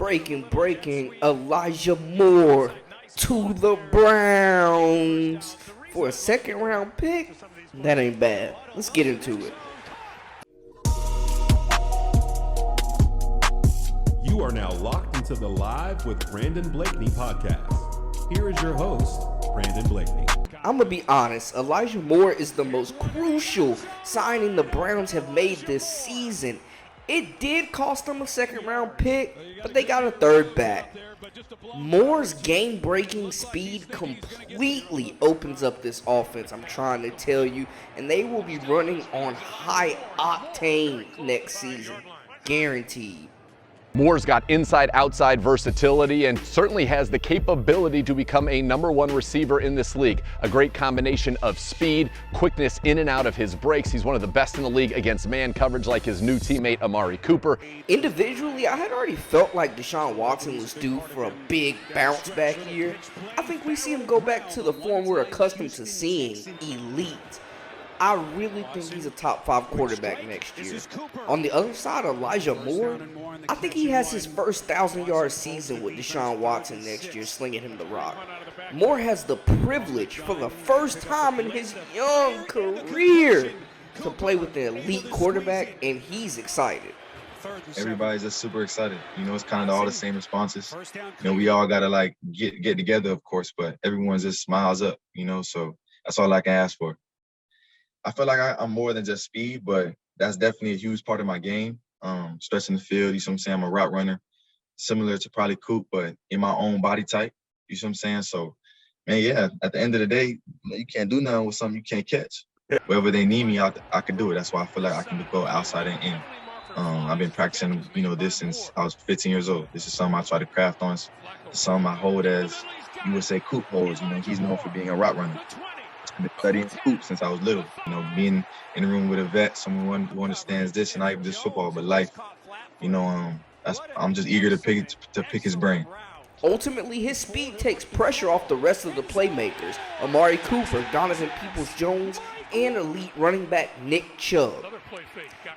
Breaking. Elijah Moore to the Browns for a second-round pick. That ain't bad. Let's get into it. You are now locked into the Live with Brandon Blakeney podcast. Here is your host, Brandon Blakeney. I'm going to be honest, Elijah Moore is the most crucial signing the Browns have made this season. It did cost them a second-round pick, but they got a third back. Moore's game-breaking speed completely opens up this offense, I'm trying to tell you, and they will be running on high octane next season. Guaranteed. Moore's got inside-outside versatility and certainly has the capability to become a number one receiver in this league. A great combination of speed, quickness in and out of his breaks. He's one of the best in the league against man coverage like his new teammate Amari Cooper. Individually, I had already felt like Deshaun Watson was due for a big bounce back year. I think we see him go back to the form we're accustomed to seeing, elite. I really think he's a top 5 quarterback next year. On the other side, Elijah Moore, I think he has his first 1,000-yard season with Deshaun Watson next year, slinging him the rock. Moore has the privilege for the first time in his young career to play with an elite quarterback, and he's excited. Everybody's just super excited. You know, it's kind of all the same responses. You know, we all got to, get together, of course, but everyone just smiles up, so that's all I can ask for. I feel like I'm more than just speed, but that's definitely a huge part of my game. Stretching the field, you see what I'm saying? I'm a route runner, similar to probably Coop, but in my own body type, you see what I'm saying? So, man, yeah, at the end of the day, you can't do nothing with something you can't catch. Wherever they need me, I can do it. That's why I feel like I can go outside and in. I've been practicing, this since I was 15 years old. This is something I try to craft on. It's something I hold as, you would say, Coop holds. He's known for being a route runner. I've been studying Coop since I was little. Being in the room with a vet, someone who understands this, and not even just football, but life. I'm just eager to pick his brain. Ultimately, his speed takes pressure off the rest of the playmakers. Amari Cooper, Donovan Peoples-Jones, and elite running back Nick Chubb.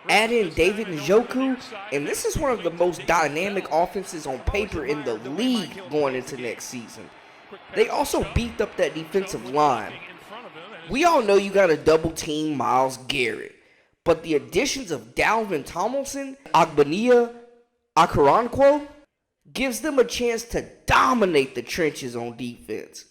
Add in David Njolu, and this is one of the most dynamic offenses on paper in the league going into next season. They also beefed up that defensive line. We all know you got to double team Myles Garrett, but the additions of Dalvin, Thomilson, Ogbonnia, Okoronkwo gives them a chance to dominate the trenches on defense.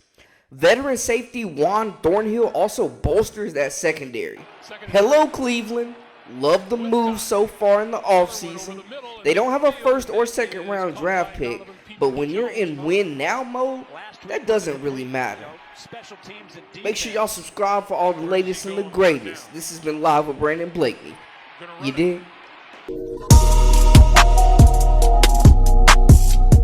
Veteran safety Juan Thornhill also bolsters that secondary. Hello, Cleveland. Love the move so far in the offseason. They don't have a first or second round draft pick, but when you're in win now mode, that doesn't really matter. Make sure y'all subscribe for all the latest and the greatest. This has been Live with Brandon Blakeney. You dig?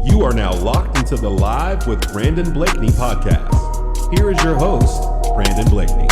You are now locked into the Live with Brandon Blakeney podcast. Here is your host, Brandon Blakeney.